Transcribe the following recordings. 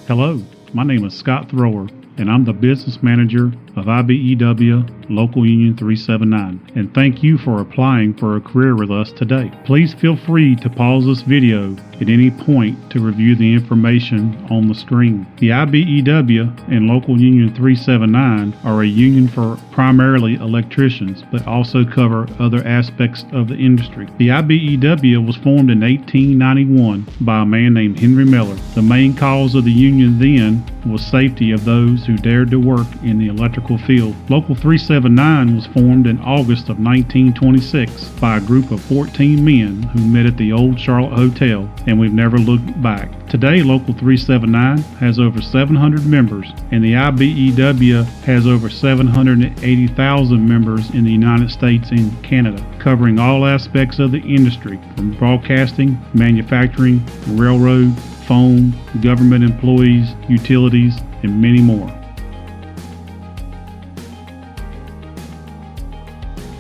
Hello, my name is Scott Thrower, and I'm the business manager of IBEW Local Union 379, and thank you for applying for a career with us today. Please feel free to pause this video at any point to review the information on the screen. The IBEW and Local Union 379 are a union for primarily electricians, but also cover other aspects of the industry. The IBEW was formed in 1891 by a man named Henry Miller. The main cause of the union then was safety of those who dared to work in the electrical field. Local 379 was formed in August of 1926 by a group of 14 men who met at the old Charlotte Hotel, and we've never looked back. Today, Local 379 has over 700 members, and the IBEW has over 780,000 members in the United States and Canada, covering all aspects of the industry, from broadcasting, manufacturing, railroad, phone, government employees, utilities, and many more.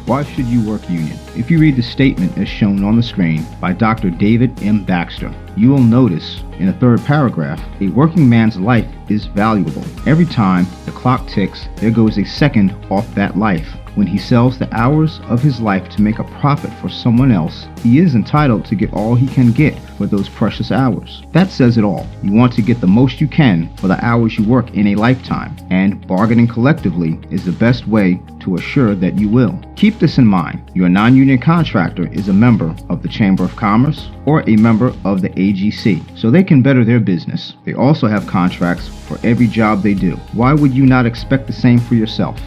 Why should you work union? If you read the statement as shown on the screen by Dr. David M. Baxter, you will notice in the third paragraph, a working man's life is valuable. Every time the clock ticks, there goes a second off that life. When he sells the hours of his life to make a profit for someone else, he is entitled to get all he can get for those precious hours. That says it all. You want to get the most you can for the hours you work in a lifetime, and bargaining collectively is the best way to assure that you will. Keep this in mind. Your non-union contractor is a member of the Chamber of Commerce or a member of the AGC, so they can better their business. They also have contracts for every job they do. Why would you not expect the same for yourself?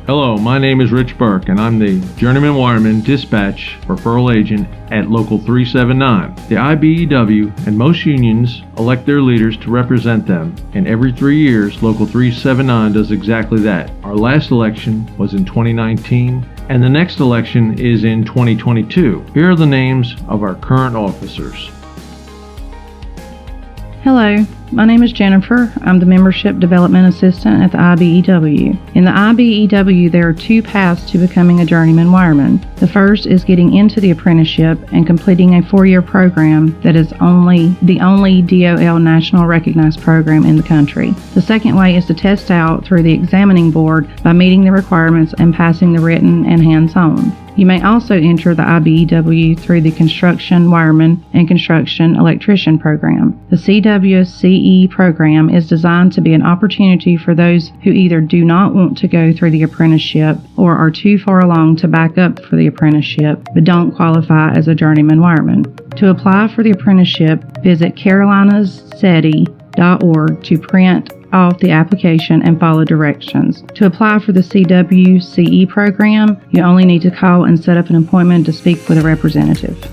Hello, my name is Rich Burke, and I'm the Journeyman Wireman Dispatch Referral Agent at Local 379. The IBEW and most unions elect their leaders to represent them, and every 3 years, Local 379 does exactly that. Our last election was in 2019, and the next election is in 2022. Here are the names of our current officers. Hello, my name is Jennifer. I'm the Membership Development Assistant at the IBEW. In the IBEW, there are two paths to becoming a journeyman wireman. The first is getting into the apprenticeship and completing a 4-year program that is the only DOL national recognized program in the country. The second way is to test out through the examining board by meeting the requirements and passing the written and hands-on. You may also enter the IBEW through the Construction Wireman and Construction Electrician program. The CWCE program is designed to be an opportunity for those who either do not want to go through the apprenticeship or are too far along to back up for the apprenticeship but don't qualify as a journeyman wireman. To apply for the apprenticeship, visit carolinaseti.org to print off the application and follow directions. To apply for the CWCE program, you only need to call and set up an appointment to speak with a representative.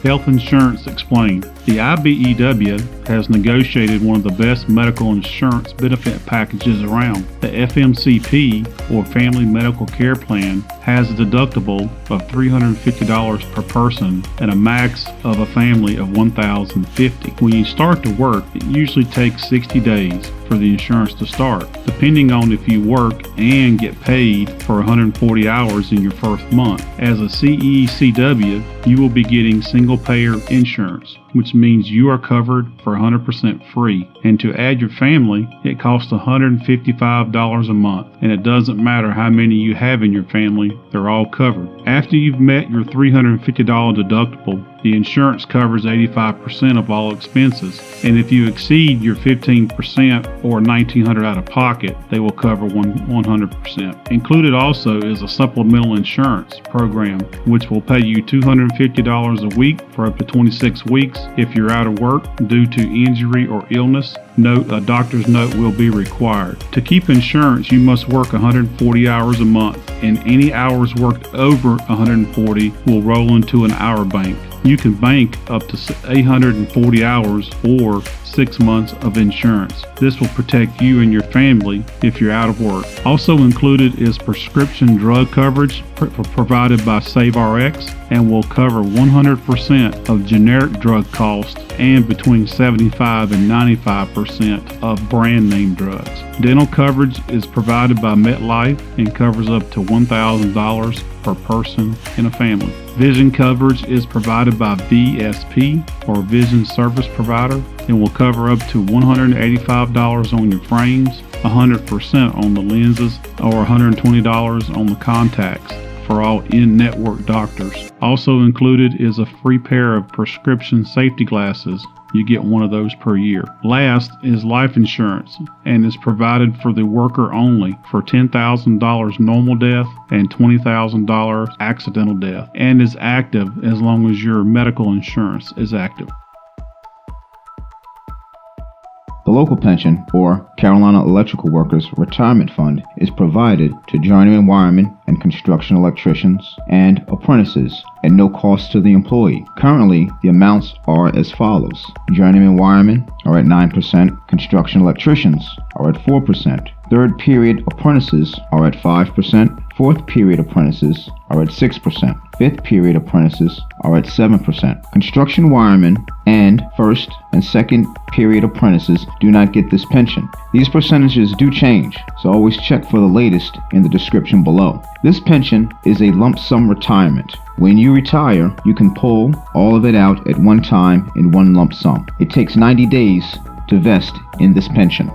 Health Insurance Explained. The IBEW has negotiated one of the best medical insurance benefit packages around. The FMCP, or Family Medical Care Plan, has a deductible of $350 per person and a max of a family of $1,050. When you start to work, it usually takes 60 days for the insurance to start, depending on if you work and get paid for 140 hours in your first month. As a CECW, you will be getting single-payer insurance, which means you are covered for 100% free. And to add your family, it costs $155 a month. And it doesn't matter how many you have in your family, they're all covered. After you've met your $350 deductible, the insurance covers 85% of all expenses. And if you exceed your 15% or $1,900 out of pocket, they will cover 100%. Included also is a supplemental insurance program, which will pay you $250 a week for up to 26 weeks if you're out of work due to injury or illness. Note, a doctor's note will be required. To keep insurance, you must work 140 hours a month, and any hours worked over 140 will roll into an hour bank. You can bank up to 840 hours or 6 months of insurance. This will protect you and your family if you're out of work. Also included is prescription drug coverage provided by SaveRx and will cover 100% of generic drug costs and between 75 and 95% of brand name drugs. Dental coverage is provided by MetLife and covers up to $1,000 per person in a family. Vision coverage is provided by VSP or Vision Service Provider and will cover up to $185 on your frames, 100% on the lenses, or $120 on the contacts for all in-network doctors. Also included is a free pair of prescription safety glasses. You get one of those per year. Last is life insurance and is provided for the worker only for $10,000 normal death and $20,000 accidental death and is active as long as your medical insurance is active. The local pension, or Carolina Electrical Workers Retirement Fund, is provided to journeyman wiremen and construction electricians and apprentices at no cost to the employee. Currently, the amounts are as follows. Journeyman wiremen are at 9%, construction electricians are at 4%, third period apprentices are at 5%, fourth period apprentices are at 6%, fifth period apprentices are at 7%. Construction wiremen and first and second period apprentices do not get this pension. These percentages do change, so always check for the latest in the description below. This pension is a lump sum retirement. When you retire, you can pull all of it out at one time in one lump sum. It takes 90 days to vest in this pension.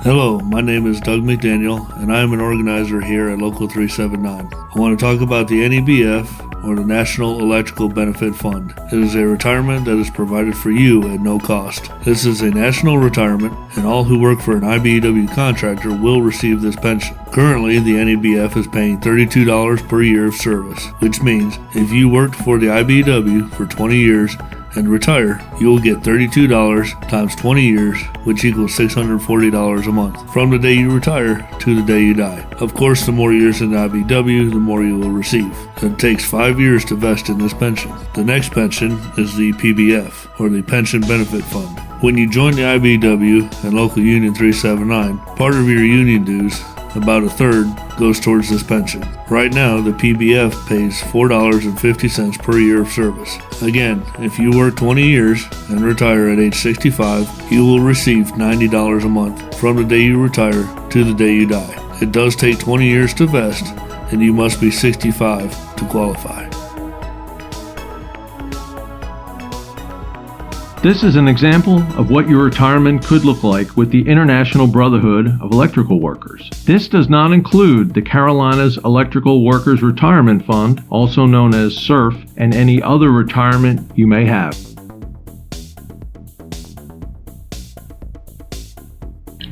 Hello, my name is Doug McDaniel, and I am an organizer here at Local 379. I want to talk about the NEBF, or the National Electrical Benefit Fund. It is a retirement that is provided for you at no cost. This is a national retirement, and all who work for an IBEW contractor will receive this pension. Currently, the NEBF is paying $32 per year of service, which means if you worked for the IBEW for 20 years and retire, you will get $32 times 20 years, which equals $640 a month, from the day you retire to the day you die. Of course, the more years in the IBEW, the more you will receive. It takes 5 years to vest in this pension. The next pension is the PBF, or the Pension Benefit Fund. When you join the IBEW and Local Union 379, part of your union dues, about a third, goes towards this pension. Right now, the PBF pays $4.50 per year of service. Again, if you work 20 years and retire at age 65, you will receive $90 a month from the day you retire to the day you die. It does take 20 years to vest, and you must be 65 to qualify. This is an example of what your retirement could look like with the International Brotherhood of Electrical Workers. This does not include the Carolinas Electrical Workers Retirement Fund, also known as SERF, and any other retirement you may have.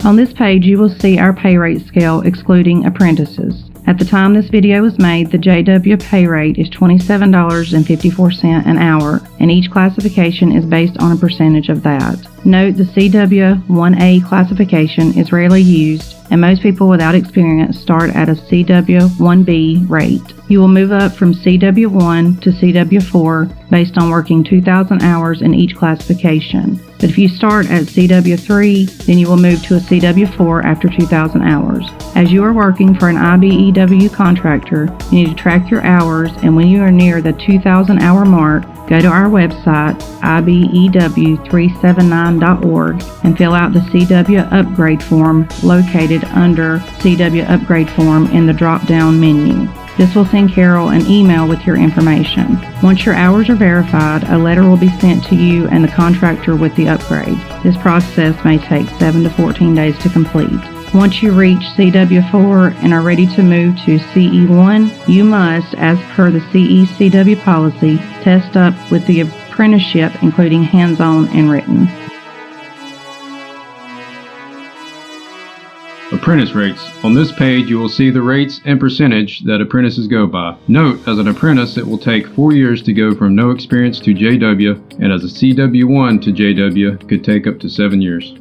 On this page, you will see our pay rate scale excluding apprentices. At the time this video was made, the JW pay rate is $27.54 an hour, and each classification is based on a percentage of that. Note the CW 1A classification is rarely used, and most people without experience start at a CW 1B rate. You will move up from CW 1 to CW 4 based on working 2,000 hours in each classification. But if you start at CW 3, then you will move to a CW 4 after 2,000 hours. As you are working for an IBEW contractor, you need to track your hours, and when you are near the 2,000 hour mark, go to our website, IBEW379.org, and fill out the CW upgrade form located under CW upgrade form in the drop-down menu. This will send Carol an email with your information. Once your hours are verified, a letter will be sent to you and the contractor with the upgrade. This process may take 7 to 14 days to complete. Once you reach CW4 and are ready to move to CE1, you must, as per the CECW policy, test up with the apprenticeship, including hands-on and written. Apprentice rates. On this page you will see the rates and percentage that apprentices go by. Note, as an apprentice it will take 4 years to go from no experience to JW, and as a CW1 to JW could take up to 7 years.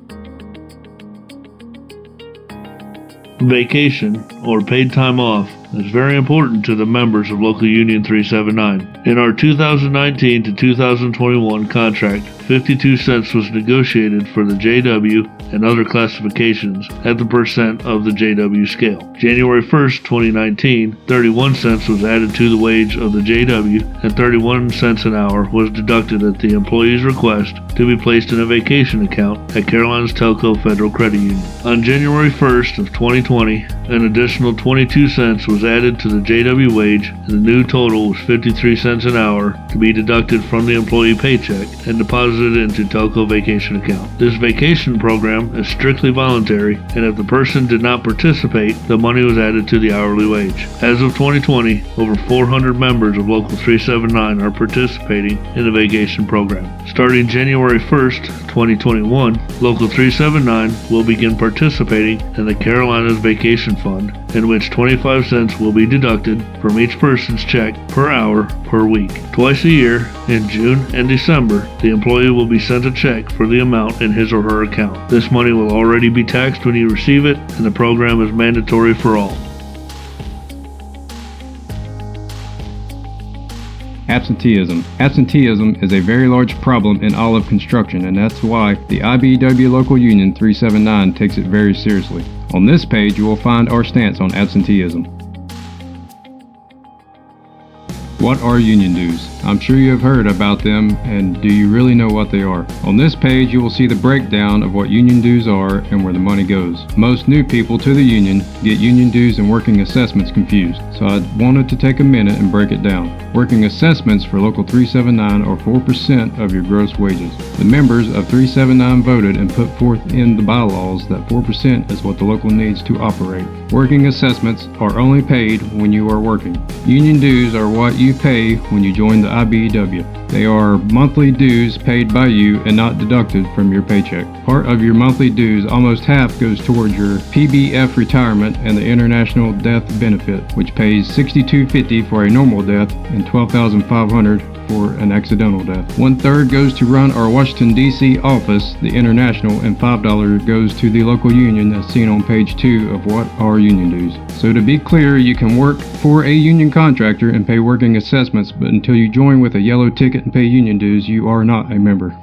Vacation, or paid time off, is very important to the members of Local Union 379. In our 2019 to 2021 contract, 52 cents was negotiated for the JW and other classifications at the percent of the JW scale. January 1st, 2019, 31 cents was added to the wage of the JW and 31 cents an hour was deducted at the employee's request to be placed in a vacation account at Carolinas Telco Federal Credit Union. On January 1st of 2020, an additional 22 cents was added to the JW wage and the new total was 53 cents an hour to be deducted from the employee paycheck and deposited into Telco vacation account. This vacation program is strictly voluntary, and if the person did not participate, the money was added to the hourly wage. As of 2020, over 400 members of Local 379 are participating in the vacation program. Starting January 1st, 2021, Local 379 will begin participating in the Carolinas Vacation Fund, in which 25 cents will be deducted from each person's check per hour per week. Twice a year, in June and December, the employee will be sent a check for the amount in his or her account. This money will already be taxed when you receive it, and the program is mandatory for all. Absenteeism. Absenteeism is a very large problem in all of construction, and that's why the IBEW Local Union 379 takes it very seriously. On this page, you will find our stance on absenteeism. What are union dues? I'm sure you have heard about them, and do you really know what they are? On this page, you will see the breakdown of what union dues are and where the money goes. Most new people to the union get union dues and working assessments confused, so I wanted to take a minute and break it down. Working assessments for Local 379 are 4% of your gross wages. The members of 379 voted and put forth in the bylaws that 4% is what the local needs to operate. Working assessments are only paid when you are working. Union dues are what you pay when you join the IBEW. They are monthly dues paid by you and not deducted from your paycheck. Part of your monthly dues, almost half, goes towards your PBF retirement and the International Death Benefit, which pays $62.50 for a normal death and $12,500 for an accidental death. 1/3 goes to run our Washington, D.C. office, the International, and $5 goes to the local union as seen on page 2 of what are union dues. So to be clear, you can work for a union contractor and pay working assessments, but until you join with a yellow ticket and pay union dues, you are not a member.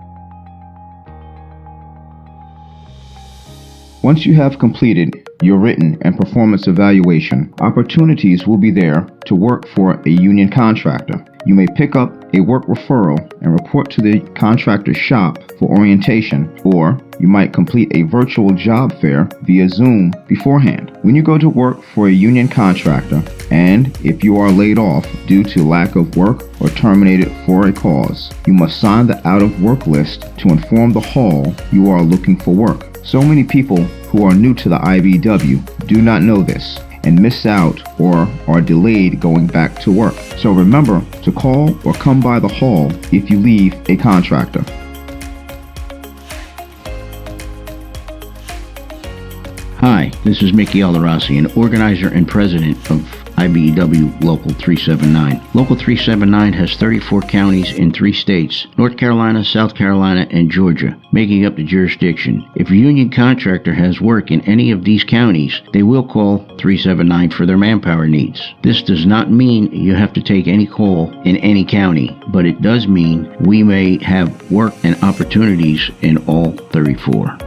Once you have completed your written and performance evaluation, opportunities will be there to work for a union contractor. You may pick up a work referral and report to the contractor's shop for orientation, or you might complete a virtual job fair via Zoom beforehand. When you go to work for a union contractor, and if you are laid off due to lack of work or terminated for a cause, you must sign the out of work list to inform the hall you are looking for work. So many people who are new to the IBEW do not know this and miss out or are delayed going back to work. So remember to call or come by the hall if you leave a contractor. Hi, this is Mickey Alderossi, an organizer and president of IBEW Local 379. Local 379 has 34 counties in 3 states, North Carolina, South Carolina, and Georgia, making up the jurisdiction. If a union contractor has work in any of these counties, they will call 379 for their manpower needs. This does not mean you have to take any call in any county, but it does mean we may have work and opportunities in all 34.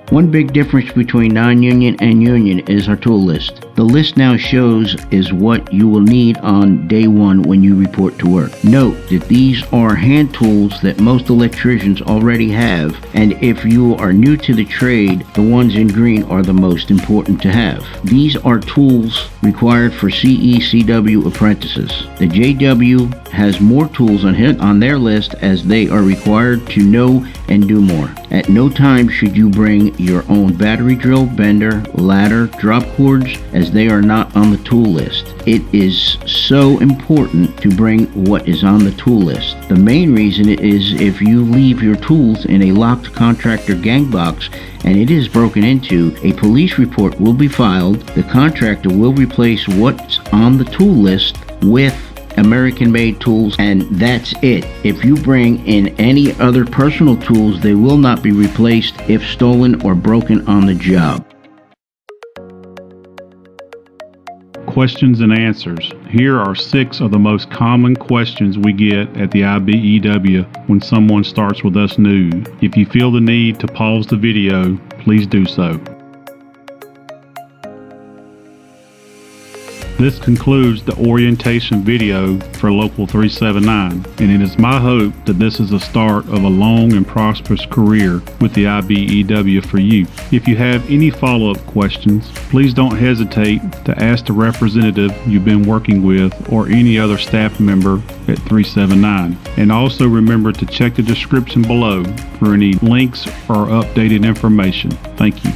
One big difference between non-union and union is our tool list. The list now shows is what you will need on day one when you report to work. Note that these are hand tools that most electricians already have, and if you are new to the trade, the ones in green are the most important to have. These are tools required for CECW apprentices. The JW has more tools on their list as they are required to know and do more. At no time should you bring your own battery drill, bender, ladder, drop cords, as they are not on the tool list. It is so important to bring what is on the tool list. The main reason is if you leave your tools in a locked contractor gang box and it is broken into, a police report will be filed. The contractor will replace what's on the tool list with American-made tools, and that's it. If you bring in any other personal tools, they will not be replaced if stolen or broken on the job. Questions and answers. Here are 6 of the most common questions we get at the IBEW when someone starts with us new. If you feel the need to pause the video, please do so. This concludes the orientation video for Local 379, and it is my hope that this is the start of a long and prosperous career with the IBEW for you. If you have any follow-up questions, please don't hesitate to ask the representative you've been working with or any other staff member at 379. And also remember to check the description below for any links or updated information. Thank you.